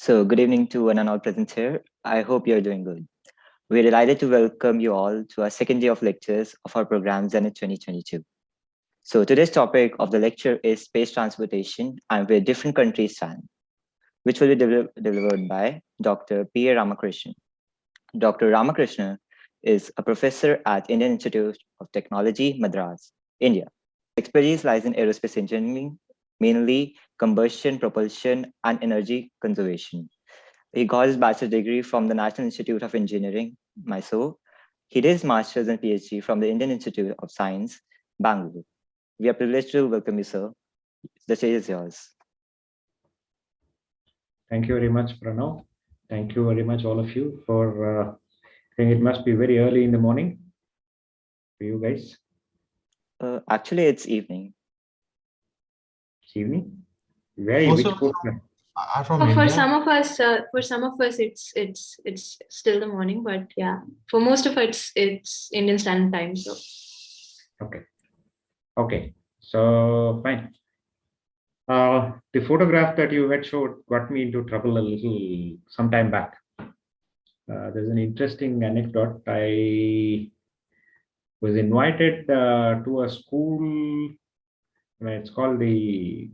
So, good evening to one and all present here. I hope you're doing good. We're delighted to welcome you all to our second day of lectures of our program Zenith 2022. So, today's topic of the lecture is space transportation and where different countries stand, which will be delivered by Dr. P. A. Ramakrishna. Dr. Ramakrishna is a professor at Indian Institute of Technology, Madras, India. Expertise lies in aerospace engineering, mainly combustion, propulsion, and energy conservation. He got his bachelor's degree from the National Institute of Engineering, Mysore. He did his master's and PhD from the Indian Institute of Science, Bangalore. We are privileged to welcome you, sir. The stage is yours. Thank you very much, Pranav. Thank you very much, all of you, for. I think it must be very early in the morning for you guys. Actually, it's evening. It's evening. Where? Which portion? For some of us, it's still the morning, but yeah, for most of us, it's Indian Standard Time. So. Okay. So fine. The photograph that you had showed got me into trouble a little some time back. There's an interesting anecdote. I was invited to a school. It's called the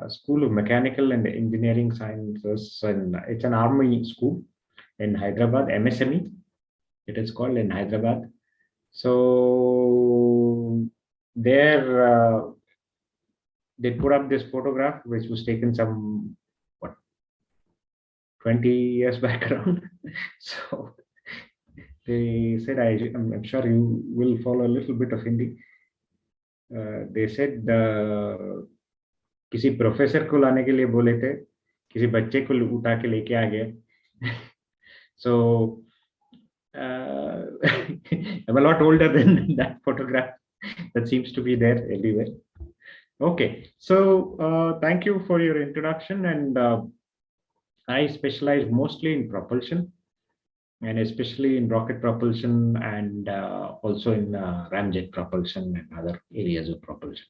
School of Mechanical and Engineering Sciences, and it's an army school in Hyderabad, MSME. It is called in Hyderabad. So there, they put up this photograph, which was taken some 20 years back around. So they said, I'm sure you will follow a little bit of Hindi. They said किसी professor को लाने के लिए बोले थे, किसी बच्चे को उठा के लेके आ गए. So I'm a lot older than that photograph that seems to be there everywhere. Okay, so thank you for your introduction, and I specialize mostly in propulsion, and especially in rocket propulsion, and also in ramjet propulsion and other areas of propulsion.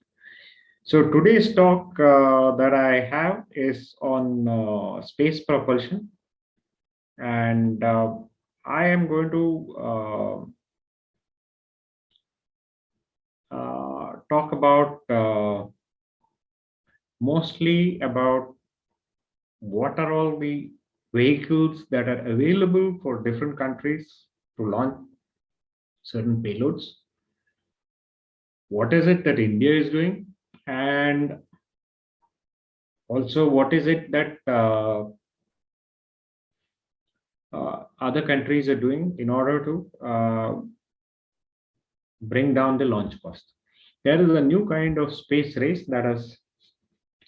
So today's talk that I have is on space propulsion, and I am going to talk about mostly about what are all the vehicles that are available for different countries to launch certain payloads. What is it that India is doing? And also, what is it that other countries are doing in order to bring down the launch cost? There is a new kind of space race that has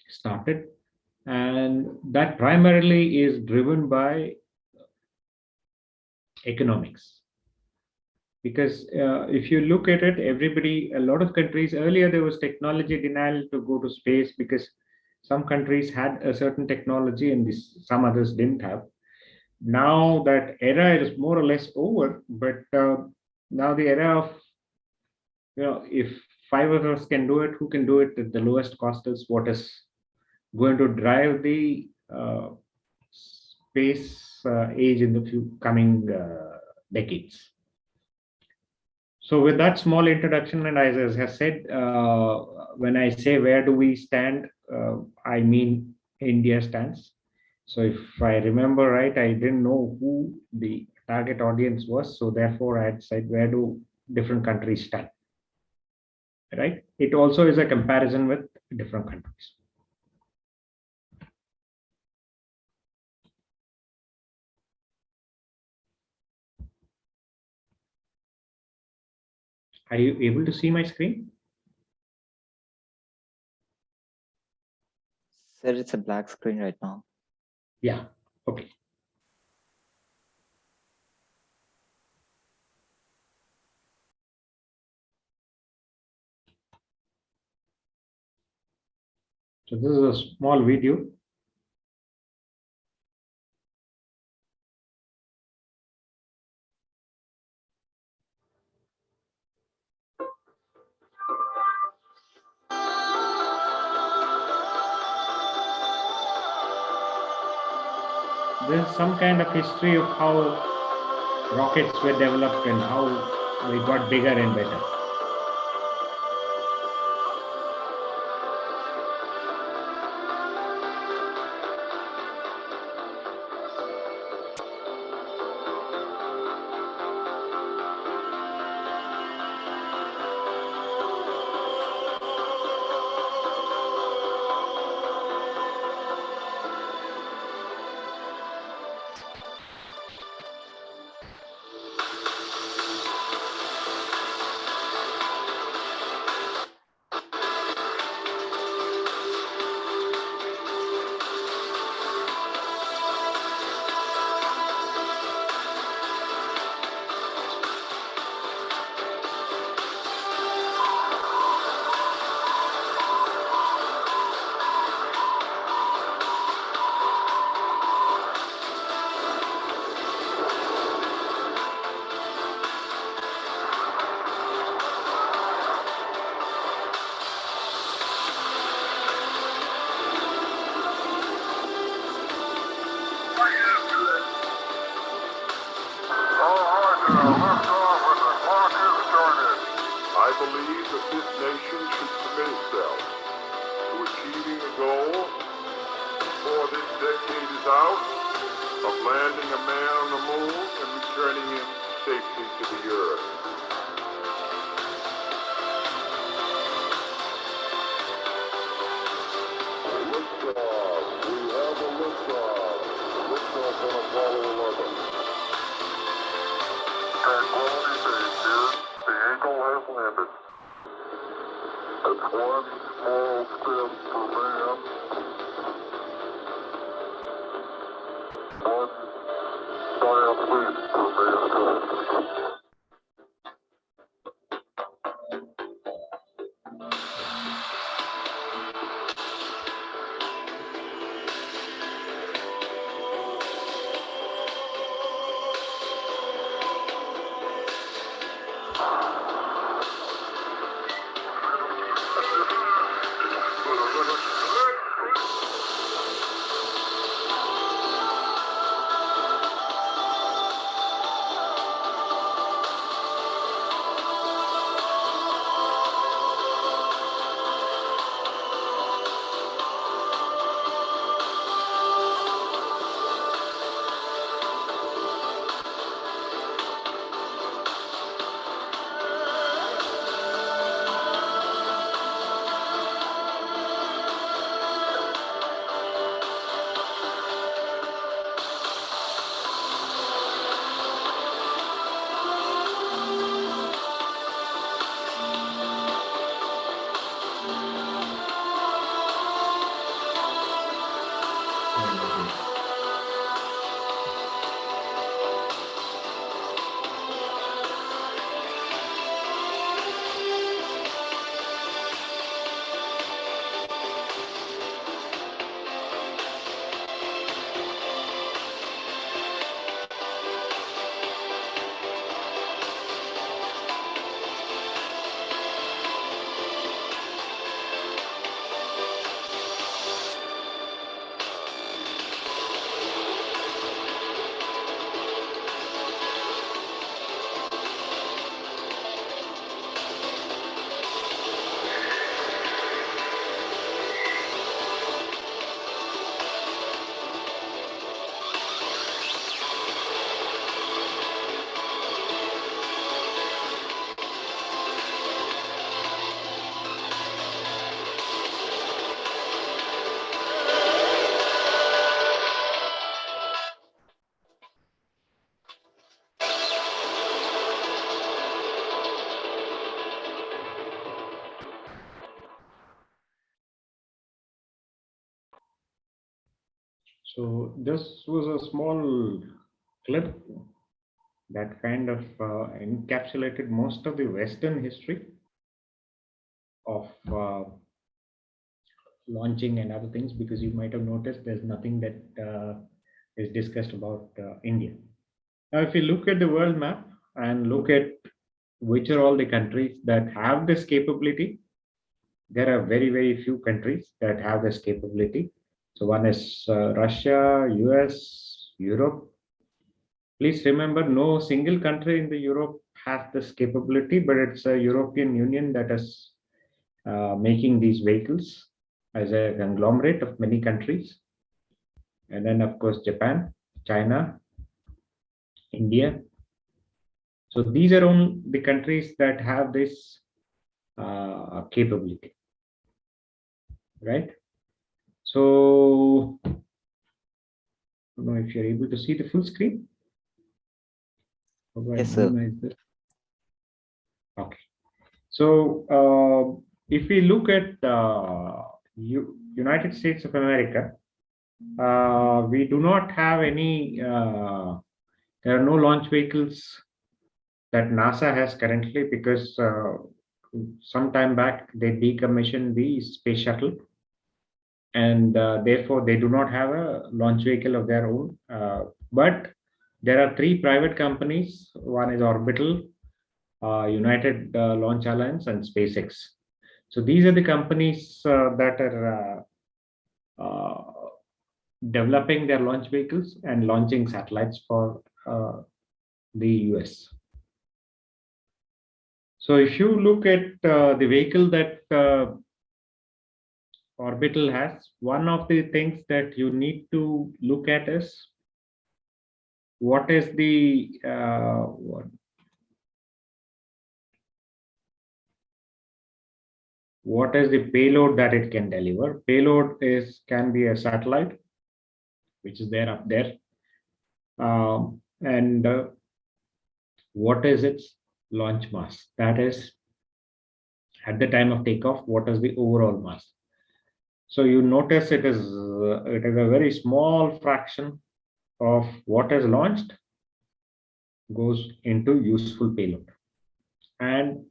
started, and that primarily is driven by economics. Because if you look at it, a lot of countries, earlier there was technology denial to go to space because some countries had a certain technology and some others didn't have. Now that era is more or less over, but now the era of, if 5 of us can do it, who can do it at the lowest cost is what is going to drive the space age in the coming decades. So with that small introduction, and as I said, when I say where do we stand, I mean India stands. So if I remember right, I didn't know who the target audience was. So therefore I had said, where do different countries stand? Right? It also is a comparison with different countries. Are you able to see my screen? Sir, it's a black screen right now. Yeah, okay. So this is a small video. there's some kind of history of how rockets were developed and how they got bigger and better. I believe that this nation should commit itself to achieving the goal before this decade is out of landing a man on the moon and returning him safely to the earth. Liftoff. We have a liftoff. Liftoff on Apollo 11. Tranquility Base here. The Eagle has landed. That's one small step for man, one giant leap for mankind. So this was a small clip that kind of encapsulated most of the Western history of launching and other things, because you might have noticed there's nothing that is discussed about India. Now, if you look at the world map and look at which are all the countries that have this capability, there are very, very few countries that have this capability. So one is Russia, US, Europe. Please remember, no single country in the Europe has this capability, but it's a European Union that is making these vehicles as a conglomerate of many countries. And then, of course, Japan, China, India. So these are only the countries that have this capability, right? So, I don't know if you're able to see the full screen. Yes, sir. Okay. So if we look at United States of America, we do not have any, there are no launch vehicles that NASA has currently, because some time back they decommissioned the space shuttle, and therefore they do not have a launch vehicle of their own. But there are 3 private companies. One is Orbital, United Launch Alliance, and SpaceX. So these are the companies that are developing their launch vehicles and launching satellites for the US. So if you look at the vehicle that Orbital has, one of the things that you need to look at is what is the what is the payload that it can deliver. Payload can be a satellite, which is there up there, and what is its launch mass? That is, at the time of takeoff, what is the overall mass? So you notice it is a very small fraction of what is launched goes into useful payload. And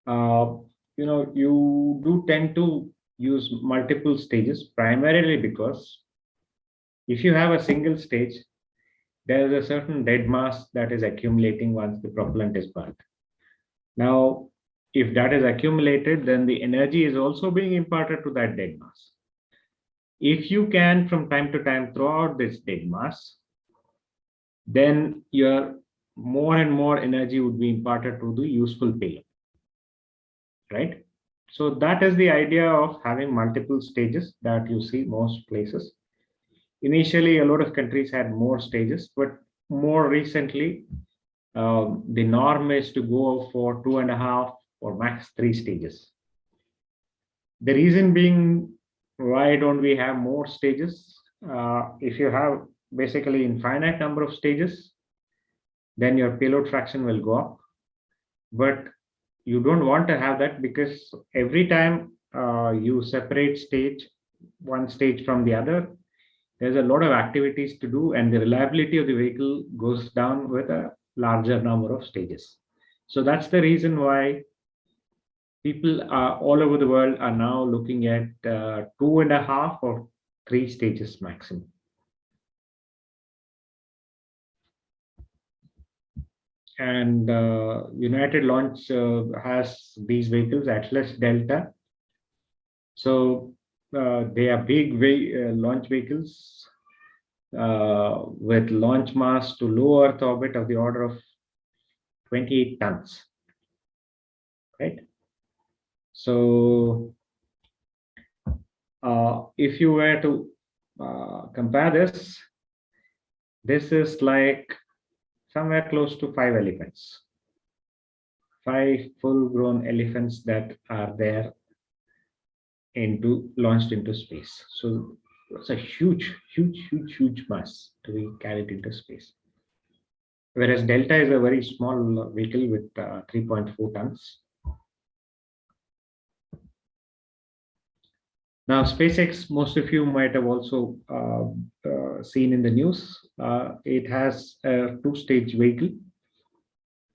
you do tend to use multiple stages, primarily because if you have a single stage, there is a certain dead mass that is accumulating once the propellant is burnt. Now, if that is accumulated, then the energy is also being imparted to that dead mass. If you can, from time to time, throw out this dead mass, then your more and more energy would be imparted to the useful payload, right? So that is the idea of having multiple stages that you see most places. Initially, a lot of countries had more stages, but more recently, the norm is to go for 2.5 or max 3 stages. The reason being, why don't we have more stages? If you have basically infinite number of stages, then your payload fraction will go up. But you don't want to have that, because every time you separate one stage from the other, there's a lot of activities to do, and the reliability of the vehicle goes down with a larger number of stages. So that's the reason why people all over the world are now looking at 2.5 or 3 stages maximum. And United Launch has these vehicles, Atlas, Delta. So they are big launch vehicles with launch mass to low Earth orbit of the order of 28 tons, right? So if you were to compare this is like somewhere close to 5 elephants, 5 full-grown elephants that are there launched into space. So it's a huge mass to be carried into space. Whereas Delta is a very small vehicle with 3.4 tons. Now, SpaceX, most of you might have also seen in the news. It has a 2-stage vehicle.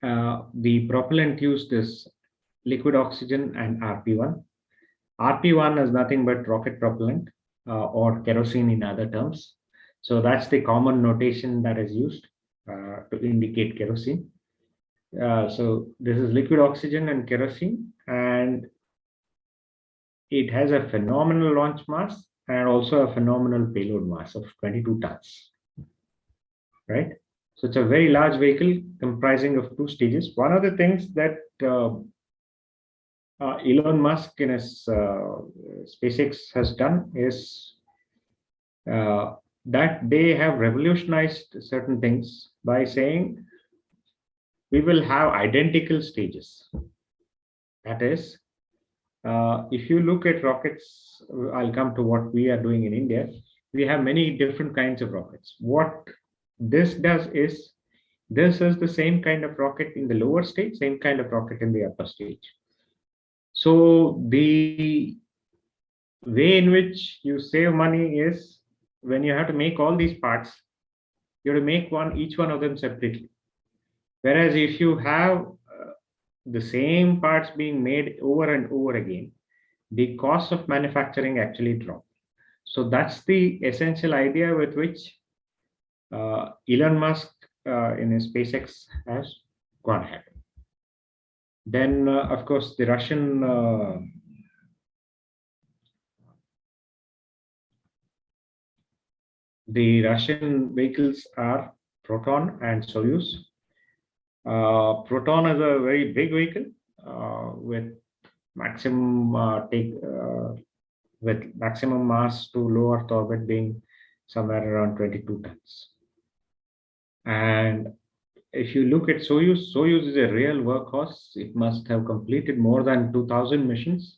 The propellant used is liquid oxygen and RP1. RP1 is nothing but rocket propellant or kerosene in other terms. So that's the common notation that is used to indicate kerosene. So this is liquid oxygen and kerosene, and it has a phenomenal launch mass and also a phenomenal payload mass of 22 tons. right? So it's a very large vehicle comprising of 2 stages. One of the things that Elon Musk in his SpaceX has done is that they have revolutionized certain things by saying we will have identical stages. That is, if you look at rockets, I'll come to what we are doing in India. We have many different kinds of rockets. What this does is, this is the same kind of rocket in the lower stage, same kind of rocket in the upper stage. So the way in which you save money is when you have to make all these parts, you have to make each one of them separately. Whereas if you have the same parts being made over and over again, the cost of manufacturing actually drop. So that's the essential idea with which Elon Musk in his SpaceX has gone ahead. Then, of course, the Russian vehicles are Proton and Soyuz. Proton is a very big vehicle with maximum mass to low Earth orbit being somewhere around 22 tons. And if you look at Soyuz, Soyuz is a real workhorse. It must have completed more than 2,000 missions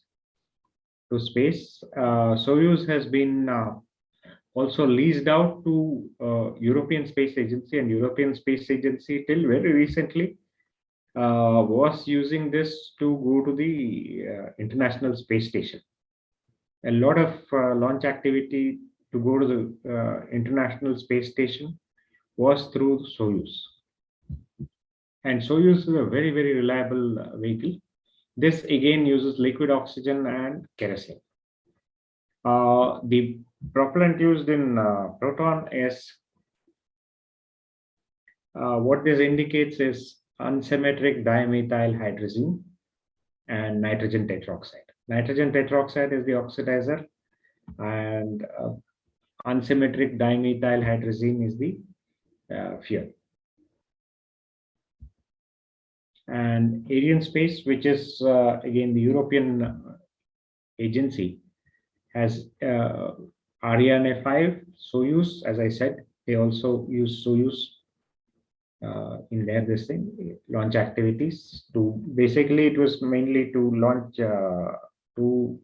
to space. Soyuz has been also leased out to European Space Agency, and European Space Agency till very recently was using this to go to the International Space Station. A lot of launch activity to go to the International Space Station was through Soyuz. And Soyuz is a very, very reliable vehicle. This again uses liquid oxygen and kerosene. The propellant used in Proton is, what this indicates is unsymmetric dimethyl hydrazine and nitrogen tetroxide. Nitrogen tetroxide is the oxidizer, and unsymmetric dimethyl hydrazine is the fuel. And Arianespace, which is again the European agency, has Ariane 5, Soyuz. As I said, they also use Soyuz in their launch activities. To basically, it was mainly to launch to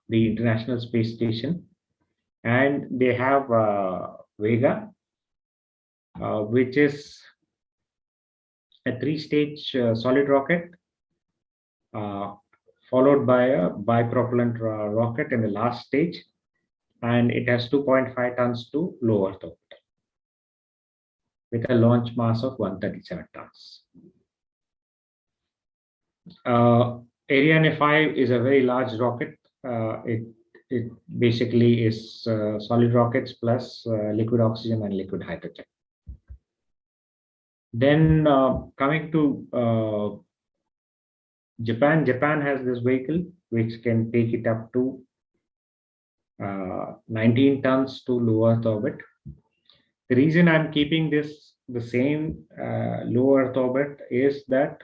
the International Space Station, and they have Vega, which is a 3-stage solid rocket, followed by a bipropellant rocket in the last stage, and it has 2.5 tons to low Earth orbit with a launch mass of 137 tons. Ariane 5 is a very large rocket. It basically is solid rockets plus liquid oxygen and liquid hydrogen. Then coming to Japan. Japan has this vehicle which can take it up to 19 tons to low Earth orbit. The reason I'm keeping this the same low Earth orbit is that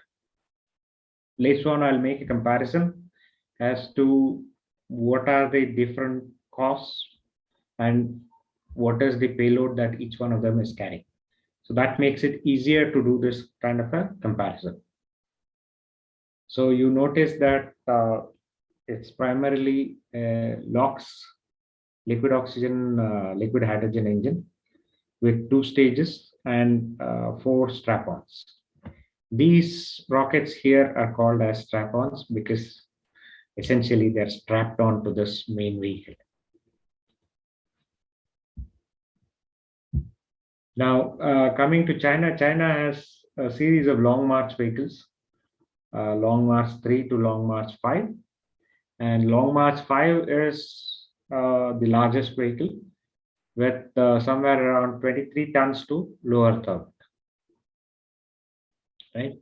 later on I'll make a comparison as to what are the different costs and what is the payload that each one of them is carrying. So that makes it easier to do this kind of a comparison. So you notice that it's primarily a LOX, liquid oxygen, liquid hydrogen engine with 2 stages and 4 strap-ons. These rockets here are called as strap-ons because essentially they're strapped onto this main vehicle. Now, coming to China, China has a series of Long March vehicles, Long March 3 to Long March 5. And Long March 5 is the largest vehicle with somewhere around 23 tons to low Earth orbit. Right?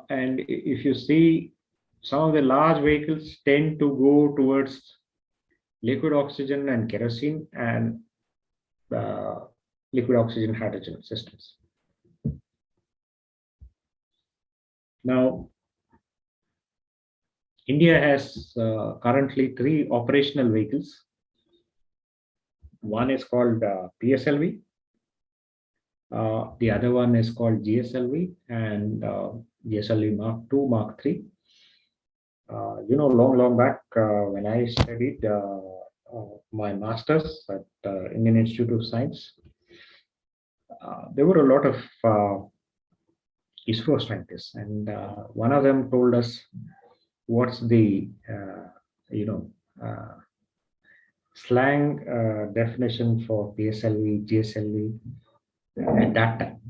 And if you see, some of the large vehicles tend to go towards liquid oxygen and kerosene, and liquid oxygen hydrogen systems. Now, India has currently 3 operational vehicles. One is called PSLV. The other one is called GSLV and GSLV Mark II, Mark III. Long back when I studied my master's at Indian Institute of Science, there were a lot of ISRO scientists, and one of them told us what's the slang definition for PSLV, GSLV at that time.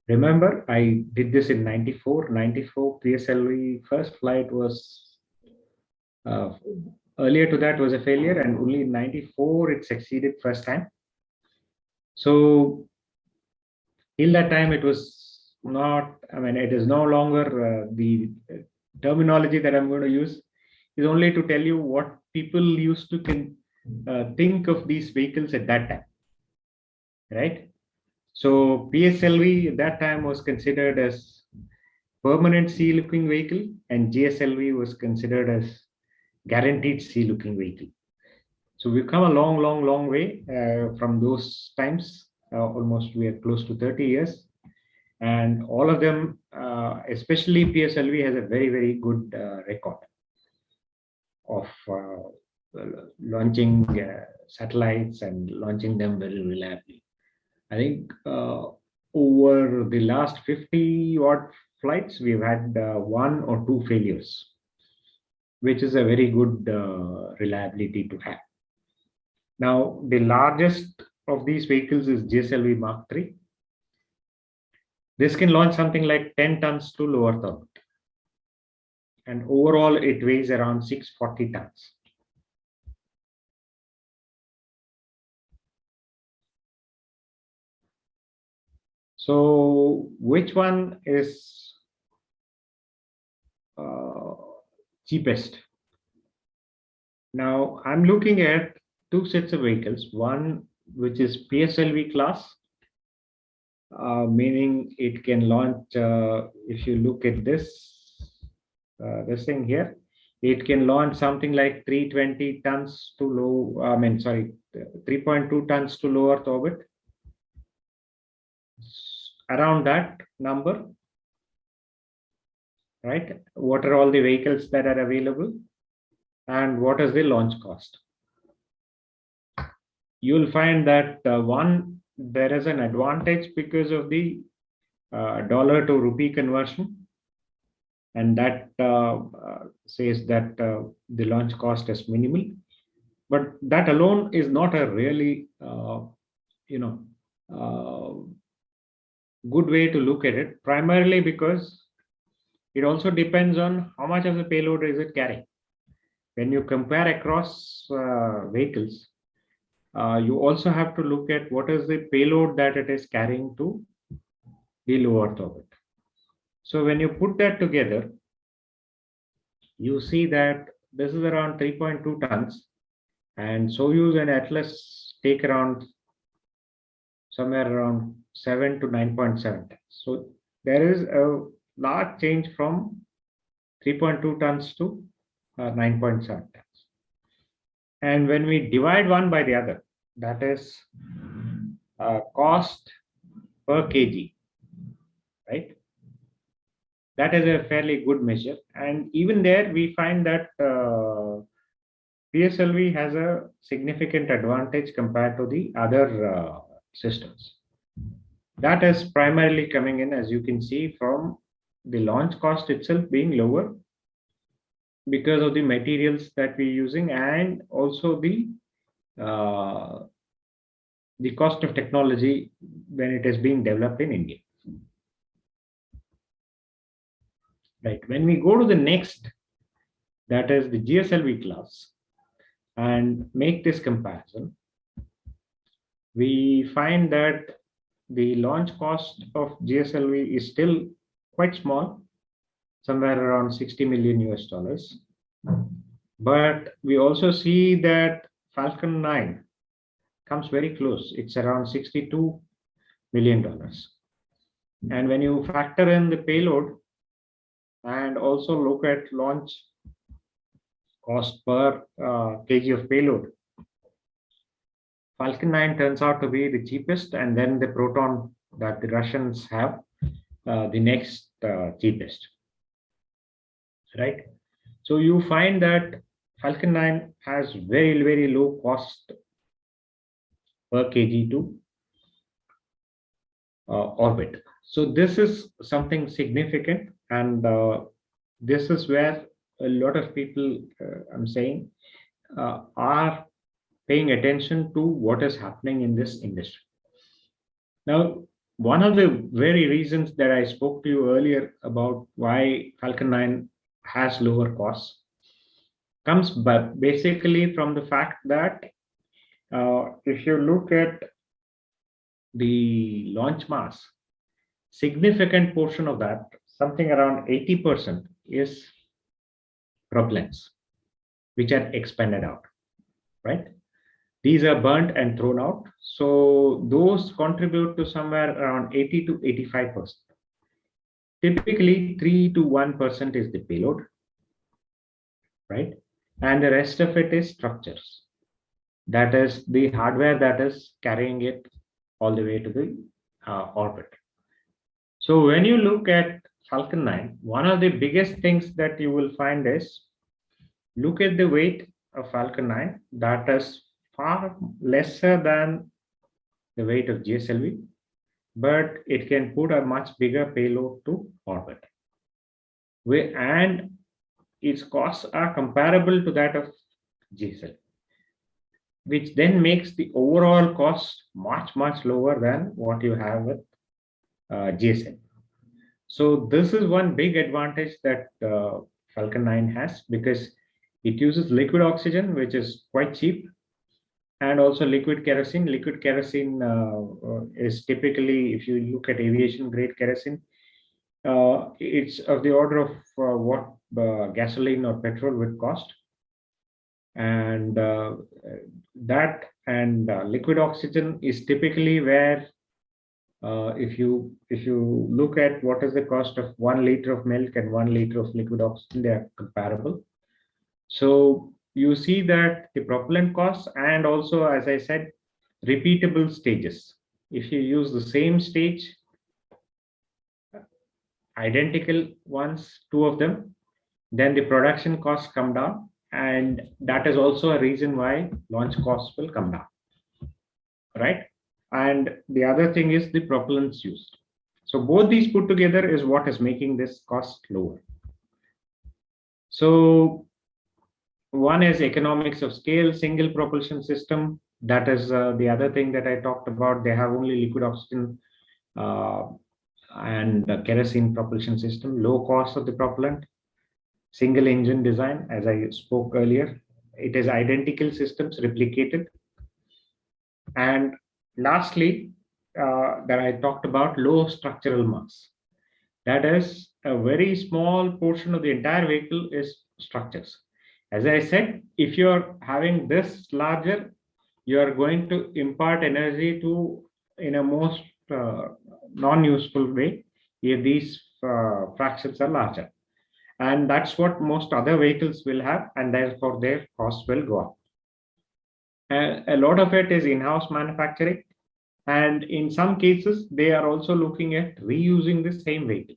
Remember, I did this in 94. PSLV first flight was earlier to that was a failure, and only in 94 it succeeded first time. So till that time it was not, it is no longer the terminology that I'm going to use is only to tell you what people used to think of these vehicles at that time, right? So PSLV at that time was considered as permanent sea-looking vehicle, and GSLV was considered as guaranteed sea-looking vehicle. So we've come a long way from those times. Almost we are close to 30 years, and all of them, especially PSLV, has a very good record of launching satellites and launching them very reliably. I think over the last 50 odd flights, we've had 1 or 2 failures, which is a very good reliability to have. Now, the largest of these vehicles is GSLV Mark III. This can launch something like 10 tons to low Earth orbit. And overall, it weighs around 640 tons. So, which one is cheapest? Now, I'm looking at 2 sets of vehicles. One, which is PSLV class, meaning it can launch, if you look at this thing here, it can launch something like 320 tons to low, 3.2 tons to low Earth orbit. Around that number, right? What are all the vehicles that are available, and what is the launch cost? You'll find that one, there is an advantage because of the dollar to rupee conversion, and that says that the launch cost is minimal. But that alone is not a really good way to look at it, primarily because it also depends on how much of the payload is it carrying. When you compare across vehicles, you also have to look at what is the payload that it is carrying to the low Earth orbit. So when you put that together, you see that this is around 3.2 tons, and Soyuz and Atlas take around somewhere around 7 to 9.7 tons. So there is a large change from 3.2 tons to 9.7 tons. And when we divide one by the other, that is cost per kg, right? That is a fairly good measure. And even there, we find that PSLV has a significant advantage compared to the other systems. That is primarily coming in, as you can see, from the launch cost itself being lower because of the materials that we're using, and also the cost of technology when it is being developed in India. Right. When we go to the next, that is the GSLV class, and make this comparison, we find that the launch cost of GSLV is still quite small, somewhere around $60 million. But we also see that Falcon 9 comes very close. It's around $62 million. And when you factor in the payload and also look at launch cost per kg of payload, Falcon 9 turns out to be the cheapest, and then the Proton that the Russians have, the next cheapest, right? So you find that Falcon 9 has very, very low cost per kg to orbit. So this is something significant, and this is where a lot of people, I'm saying, are paying attention to what is happening in this industry. Now, one of the very reasons that I spoke to you earlier about why Falcon 9 has lower costs comes basically from the fact that if you look at the launch mass, significant portion of that, something around 80%, is propellants, which are expanded out, right? These are burnt and thrown out. So those contribute to somewhere around 80 to 85%. Typically 3 to 1% is the payload, right? And the rest of it is structures. That is the hardware that is carrying it all the way to the orbit. So when you look at Falcon 9, one of the biggest things that you will find is, look at the weight of Falcon 9. That is far lesser than the weight of GSLV, but it can put a much bigger payload to orbit. And its costs are comparable to that of GSLV, which then makes the overall cost much, much lower than what you have with GSLV. So this is one big advantage that Falcon 9 has, because it uses liquid oxygen, which is quite cheap, and also liquid kerosene. Liquid kerosene is typically, if you look at aviation grade kerosene, it's of the order of what gasoline or petrol would cost. And that and liquid oxygen is typically where, if you look at what is the cost of 1 liter of milk and 1 liter of liquid oxygen, they are comparable. So you see that the propellant costs, and also, as I said, repeatable stages. If you use the same stage, identical ones, 2 of them, then the production costs come down, and that is also a reason why launch costs will come down, right? And the other thing is the propellants used. So both these put together is what is making this cost lower. So one is economics of scale, single propulsion system. That is the other thing that I talked about. They have only liquid oxygen and kerosene propulsion system, low cost of the propellant, single engine design, as I spoke earlier. It is identical systems replicated. And lastly, that I talked about, low structural mass. That is, a very small portion of the entire vehicle is structures. As I said, if you're having this larger, you're going to impart energy to in a most non-useful way if these fractions are larger. And that's what most other vehicles will have, and therefore their costs will go up. A lot of it is in-house manufacturing, and in some cases they are also looking at reusing the same vehicle.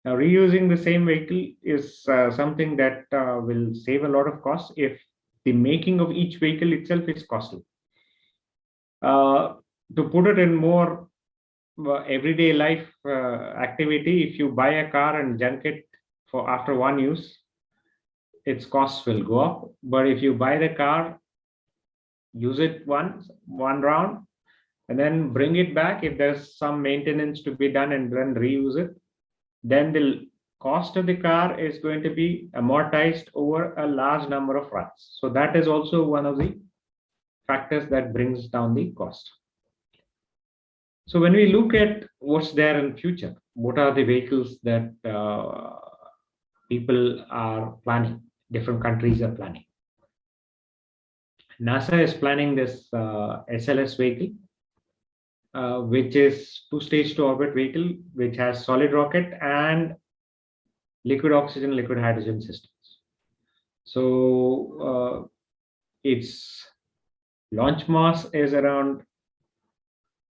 Now, reusing the same vehicle is something that will save a lot of costs if the making of each vehicle itself is costly. To put it in more everyday life activity, if you buy a car and junk it for after one use, its costs will go up. But if you buy the car, use it one round, and then bring it back, if there's some maintenance to be done, and then reuse it, then the cost of the car is going to be amortized over a large number of runs. So that is also one of the factors that brings down the cost. So when we look at what's there in future, what are the vehicles that people are planning, different countries are planning. NASA is planning this SLS vehicle, which is two-stage to orbit vehicle, which has solid rocket and liquid oxygen, liquid hydrogen systems. So its launch mass is around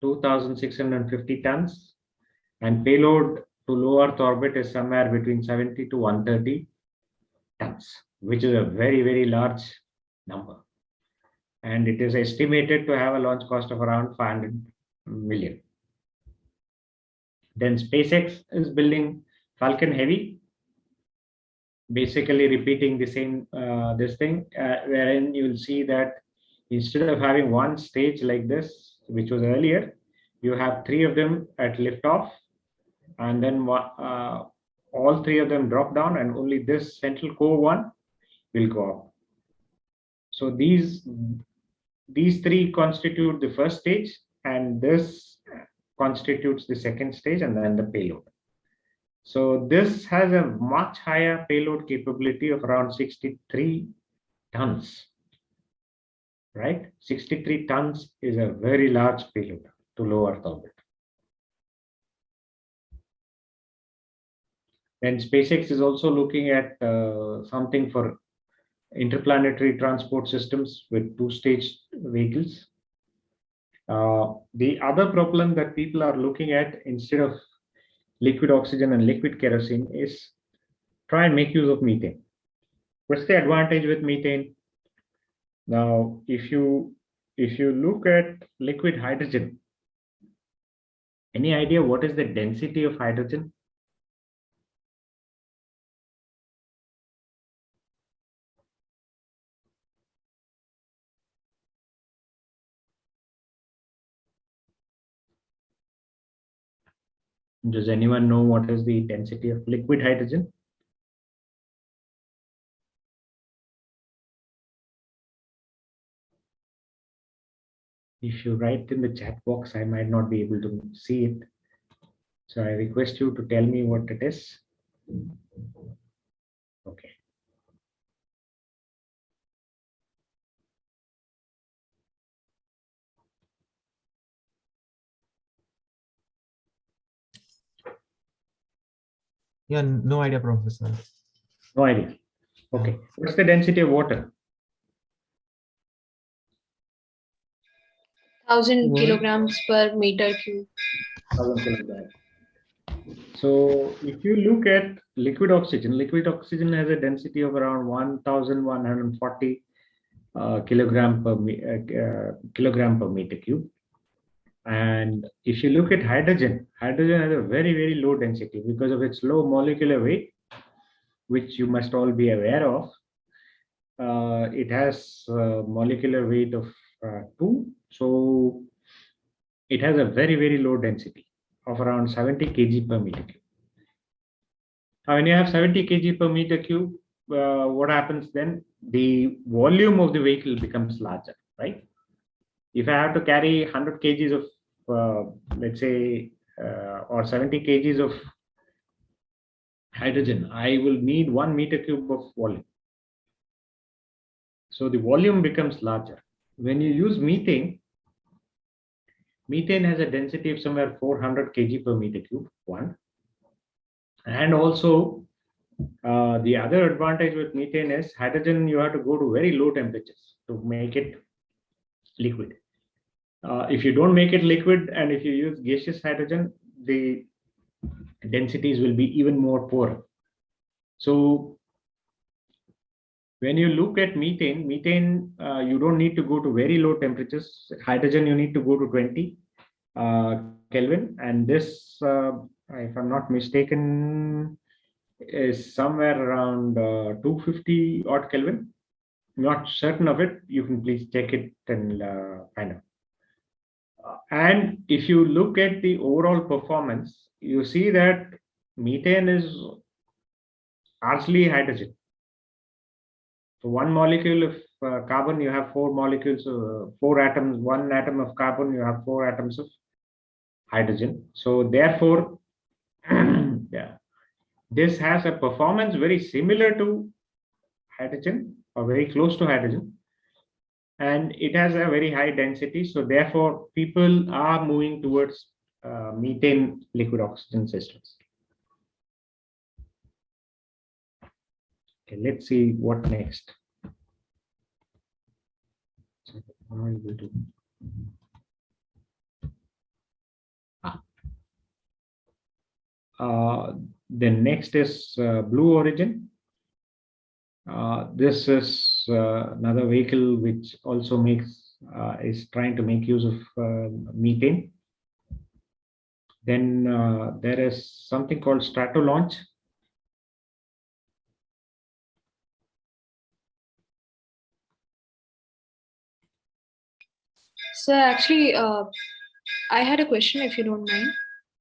2,650 tons, and payload to low Earth orbit is somewhere between 70 to 130 tons, which is a very, very large number. And it is estimated to have a launch cost of around 500 million. Then SpaceX is building Falcon Heavy, basically repeating the same this thing, wherein you will see that instead of having one stage like this, which was earlier, you have three of them at liftoff, and then all three of them drop down, and only this central core one will go up. So these three constitute the first stage, and this constitutes the second stage, and then the payload. So this has a much higher payload capability of around 63 tons, right? 63 tons is a very large payload to low Earth orbit. Then SpaceX is also looking at something for interplanetary transport systems with two-stage vehicles. The other problem that people are looking at, instead of liquid oxygen and liquid kerosene, is try and make use of methane. What's the advantage with methane? Now, if you look at liquid hydrogen, any idea what is the density of hydrogen? Does anyone know what is the density of liquid hydrogen? If you write in the chat box, I might not be able to see it. So I request you to tell me what it is. Okay. Yeah, no idea, Professor. No idea. Okay. What's the density of water? 1,000 kilograms per meter cube. 1,000 kilograms. So if you look at liquid oxygen has a density of around 1,140 kilogram per meter cube. And if you look at hydrogen has a very, very low density because of its low molecular weight, which you must all be aware of. It has a molecular weight of 2. So it has a very, very low density of around 70 kg per meter cube. Now, when you have 70 kg per meter cube, what happens then? The volume of the vehicle becomes larger, right? If I have to carry 100 kgs of, let's say, or 70 kgs of hydrogen, I will need 1 meter cube of volume. So the volume becomes larger. When you use methane has a density of somewhere 400 kg per meter cube, one. And also, the other advantage with methane is hydrogen, you have to go to very low temperatures to make it liquid. If you don't make it liquid and if you use gaseous hydrogen, the densities will be even more poor. So when you look at methane, you don't need to go to very low temperatures. Hydrogen, you need to go to 20 Kelvin. And this, if I'm not mistaken, is somewhere around 250 odd Kelvin. Not certain of it. You can please check it and find out. And if you look at the overall performance, you see that methane is largely hydrogen. So one molecule of carbon, you have 4 molecules, 4 atoms, 1 atom of carbon, you have 4 atoms of hydrogen. So therefore, yeah, this has a performance very similar to hydrogen or very close to hydrogen. and it has a very high density. So therefore, people are moving towards methane liquid oxygen systems. Okay, let's see what next. So, how are you going to... The next is Blue Origin. This is another vehicle which also is trying to make use of methane. Then there is something called Strato Launch. So actually, I had a question, if you don't mind.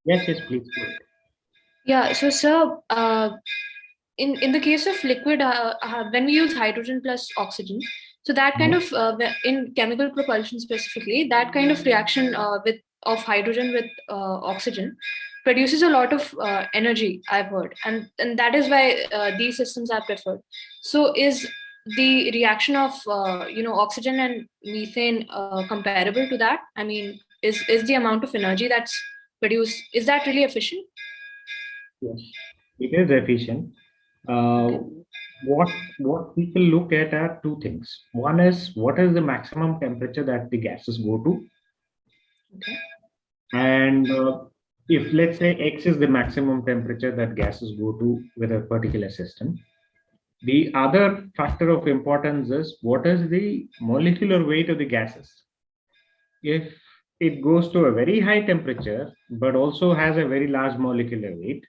Yes, please go ahead. Yeah, so sir, in the case of liquid, when we use hydrogen plus oxygen, so that kind of in chemical propulsion specifically, that kind of reaction of hydrogen with oxygen produces a lot of energy, I've heard, and that is why these systems are preferred. So is the reaction of oxygen and methane comparable to that? I mean, is the amount of energy that's produced, is that really efficient? Yes, it is efficient. What people look at are two things. One is what is the maximum temperature that the gases go to, Okay. and if let's say X is the maximum temperature that gases go to with a particular system. The other factor of importance is what is the molecular weight of the gases. If it goes to a very high temperature, but also has a very large molecular weight,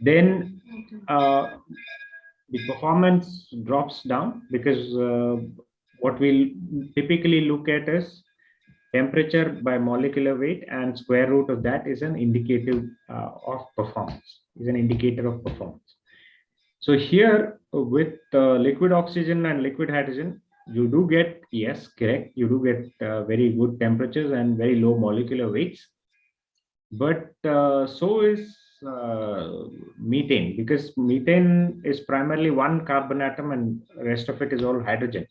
then the performance drops down, because what we typically look at is temperature by molecular weight, and square root of that is an indicative of performance, is an indicator of performance. So here with liquid oxygen and liquid hydrogen, you do get, yes, correct, you do get very good temperatures and very low molecular weights. But so is methane, because methane is primarily one carbon atom and rest of it is all hydrogen.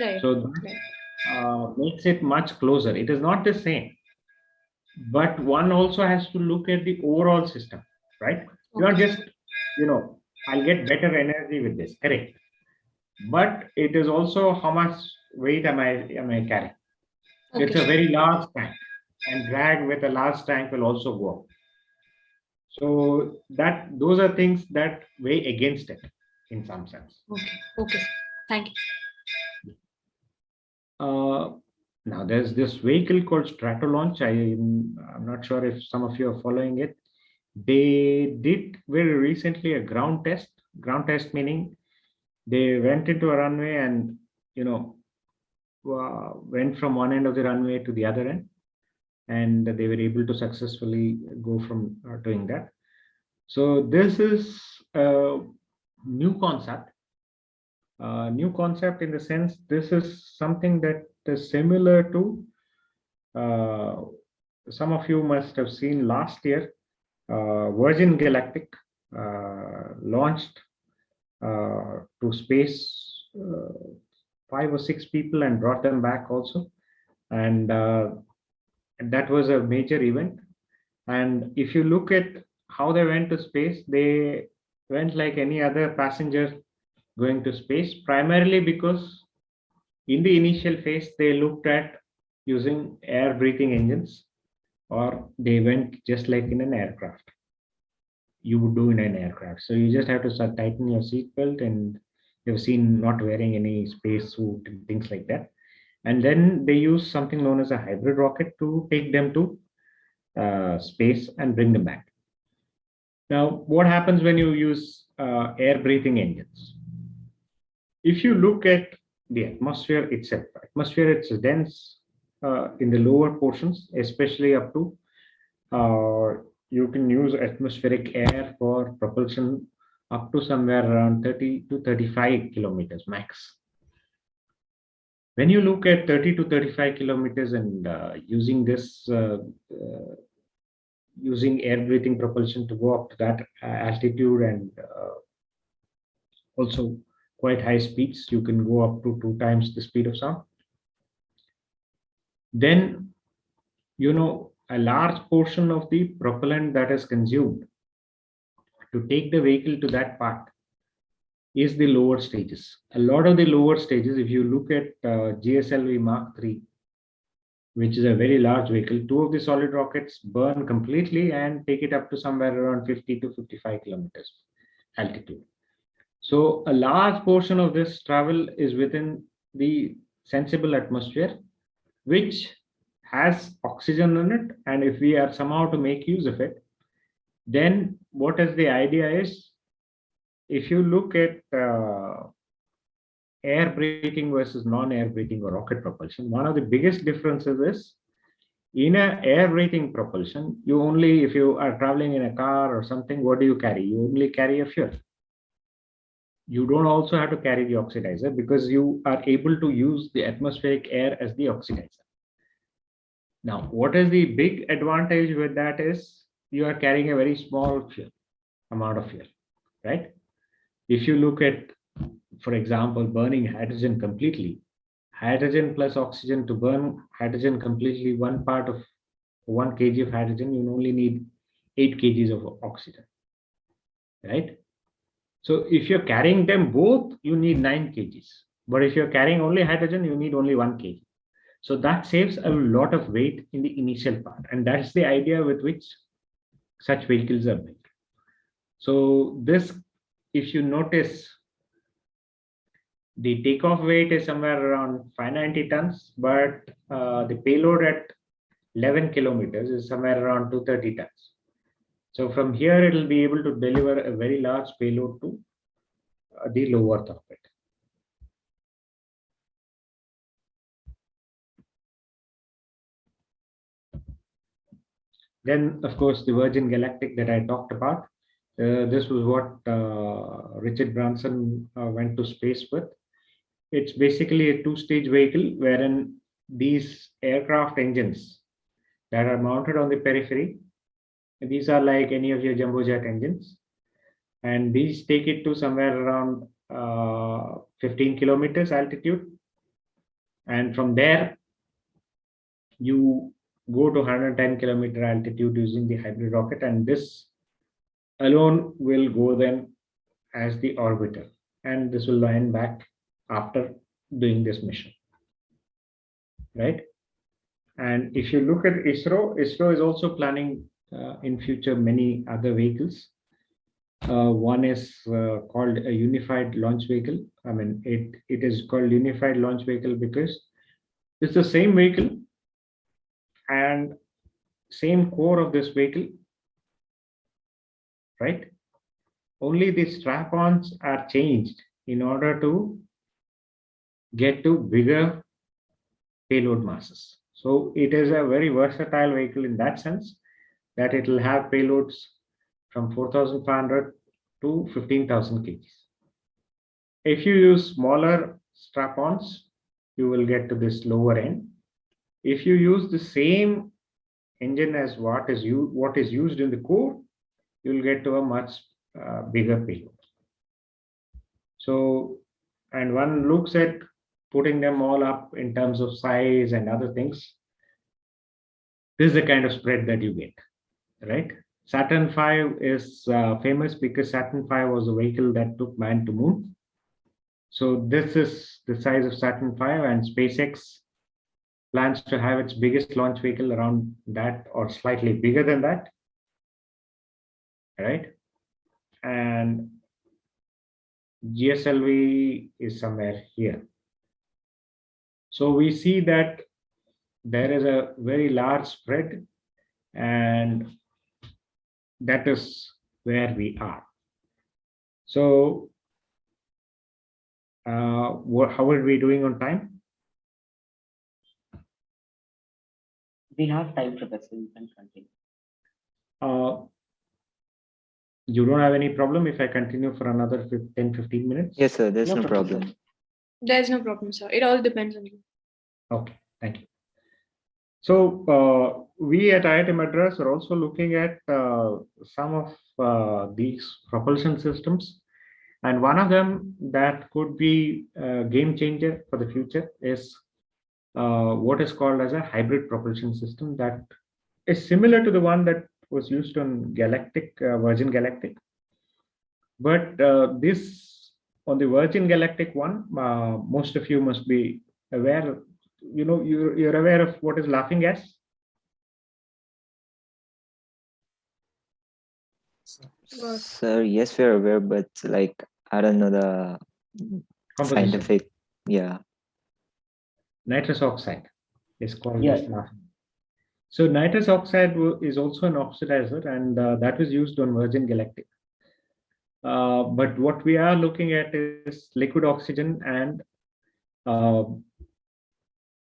Right. So that makes it much closer. It is not the same, but one also has to look at the overall system, right? Okay. Not just, I'll get better energy with this, correct? But it is also how much weight am I carrying. Okay. It's a very large tank, and drag with a large tank will also go up. So those are things that weigh against it in some sense. Okay. Thank you. Now there's this vehicle called Strato Launch. I'm not sure if some of you are following it. They did very recently a ground test. Ground test meaning they went into a runway and went from one end of the runway to the other end, and they were able to successfully go from doing that. So this is a new concept. New concept in the sense this is something that is similar to some of you must have seen last year. Virgin Galactic launched to space 5 or 6 people and brought them back also, and that was a major event. And if you look at how they went to space, they went like any other passenger going to space, primarily because in the initial phase they looked at using air breathing engines, or they went just like in an aircraft you would do in an aircraft. So you just have to tighten your seatbelt, and you've seen not wearing any space suit and things like that. And then they use something known as a hybrid rocket to take them to space and bring them back. Now, what happens when you use air breathing engines? If you look at the atmosphere itself, it's dense in the lower portions, especially up to you can use atmospheric air for propulsion up to somewhere around 30 to 35 kilometers max. When you look at 30 to 35 kilometers and using this, using air breathing propulsion to go up to that altitude, and also quite high speeds, you can go up to 2 times the speed of sound. then, a large portion of the propellant that is consumed to take the vehicle to that part is the lower stages. A lot of the lower stages, if you look at GSLV Mark III, which is a very large vehicle, 2 of the solid rockets burn completely and take it up to somewhere around 50 to 55 kilometers altitude. So a large portion of this travel is within the sensible atmosphere, which has oxygen in it. And if we are somehow to make use of it, then what is the idea is, if you look at air braking versus non-air braking or rocket propulsion, one of the biggest differences is, in a air braking propulsion, you only, if you are traveling in a car or something, what do you carry? You only carry a fuel. You don't also have to carry the oxidizer, because you are able to use the atmospheric air as the oxidizer. Now, what is the big advantage with that is, you are carrying a very small amount of fuel, right? If you look at, for example, burning hydrogen completely, hydrogen plus oxygen, to burn hydrogen completely, 1 part of 1 kg of hydrogen, you only need 8 kgs of oxygen, right? So if you're carrying them both, you need 9 kgs. But if you're carrying only hydrogen, you need only 1 kg. So that saves a lot of weight in the initial part. And that's the idea with which such vehicles are built. So this, if you notice, the takeoff weight is somewhere around 590 tons, but the payload at 11 kilometers is somewhere around 230 tons. So from here, it will be able to deliver a very large payload to the low Earth orbit. Then, of course, the Virgin Galactic that I talked about. This was what Richard Branson went to space with. It's basically a 2-stage vehicle wherein these aircraft engines that are mounted on the periphery, these are like any of your jumbo jet engines, and these take it to somewhere around 15 kilometers altitude, and from there you go to 110 kilometer altitude using the hybrid rocket, and this alone will go then as the orbiter, and this will land back after doing this mission, right? And if you look at ISRO is also planning in future many other vehicles. One is called a unified launch vehicle. I mean, it is called unified launch vehicle because it's the same vehicle and same core of this vehicle, right? Only the strap-ons are changed in order to get to bigger payload masses. So it is a very versatile vehicle in that sense, that it will have payloads from 4,500 to 15,000 kgs. If you use smaller strap-ons, you will get to this lower end. If you use the same engine as what is used in the core, you will get to a much bigger payload. So, and one looks at putting them all up in terms of size and other things. This is the kind of spread that you get, right? Saturn V is famous because Saturn V was a vehicle that took man to moon. So this is the size of Saturn V, and SpaceX plans to have its biggest launch vehicle around that or slightly bigger than that, right? And GSLV is somewhere here. So we see that there is a very large spread, and that is where we are. So how are we doing on time? We have time, Professor. You can continue. You don't have any problem if I continue for another 10-15 minutes? Yes, sir. There's no problem. problem. There's no problem, sir. It all depends on you. Okay, thank you. So we at IIT Madras are also looking at some of these propulsion systems. And one of them that could be a game changer for the future is what is called as a hybrid propulsion system that is similar to the one that was used on Galactic, Virgin Galactic. But this, on the Virgin Galactic one, most of you must be aware, you're aware of what is laughing gas? Sir, yes, we're aware, but like, I don't know the Composition. scientific, yeah. Nitrous oxide is called Yes. as laughing. So nitrous oxide is also an oxidizer, and that was used on Virgin Galactic. But what we are looking at is liquid oxygen and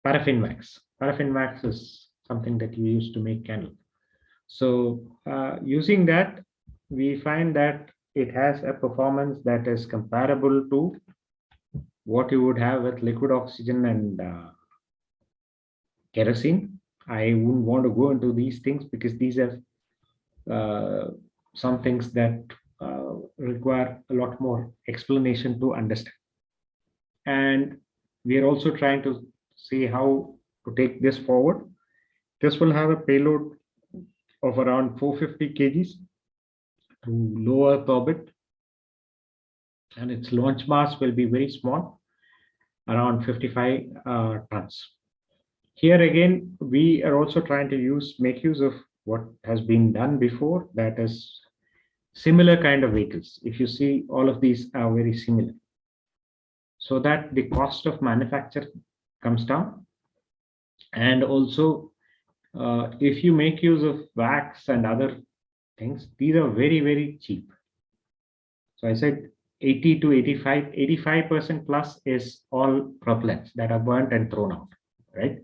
paraffin wax. Paraffin wax is something that you use to make candle. So using that, we find that it has a performance that is comparable to what you would have with liquid oxygen and kerosene. I wouldn't want to go into these things because these are some things that require a lot more explanation to understand. And we are also trying to see how to take this forward. This will have a payload of around 450 kgs to low Earth orbit, and its launch mass will be very small, around 55 tons. Here again, we are also trying to make use of what has been done before, that is similar kind of vehicles. If you see, all of these are very similar, so that the cost of manufacture comes down. And also, if you make use of wax and other things, these are very, very cheap. So I said 80 to 85% plus is all propellants that are burnt and thrown out, right?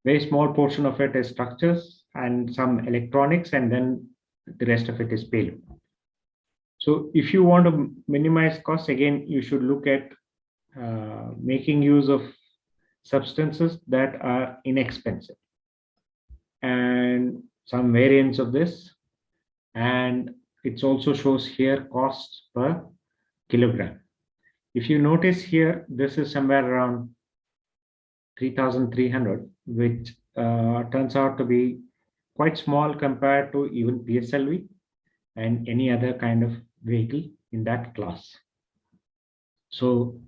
Very small portion of it is structures and some electronics, and then the rest of it is payload. So if you want to minimize costs, again, you should look at making use of substances that are inexpensive, and some variants of this. And it also shows here costs per kilogram. If you notice here, this is somewhere around 3,300, which turns out to be quite small compared to even PSLV and any other kind of vehicle in that class. So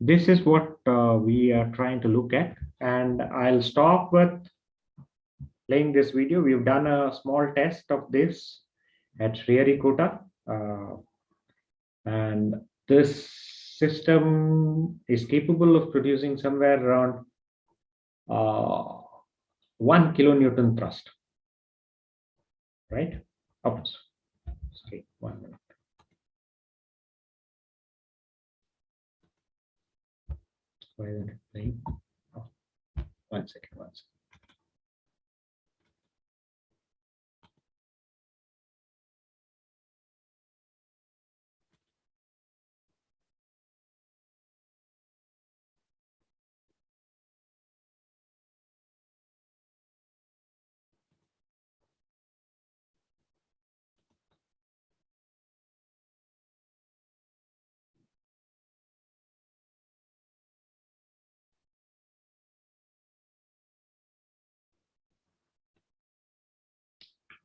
this is what we are trying to look at, and I'll stop with playing this video. We've done a small test of this at Sriharikota, and this system is capable of producing somewhere around 1 kilonewton thrust, right? Oops. Sorry, 1 minute. Why isn't it playing? Oh, 1 second, 1 second.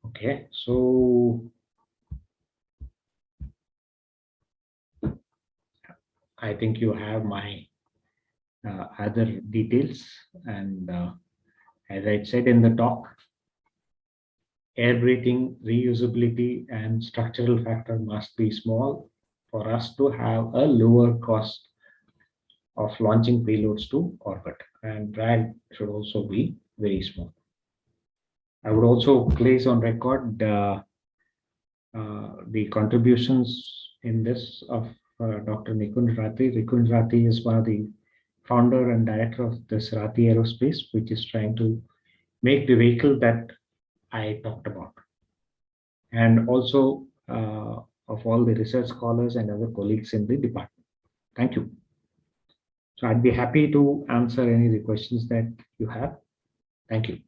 Okay, so I think you have my other details, and as I said in the talk, air breathing, reusability, and structural factor must be small for us to have a lower cost of launching payloads to orbit, and drag should also be very small. I would also place on record the contributions in this of Dr. Nikunj Rathi. Nikunj Rathi is one of the founder and director of this Rathi Aerospace, which is trying to make the vehicle that I talked about, and also of all the research scholars and other colleagues in the department. Thank you. So I'd be happy to answer any of the questions that you have. Thank you.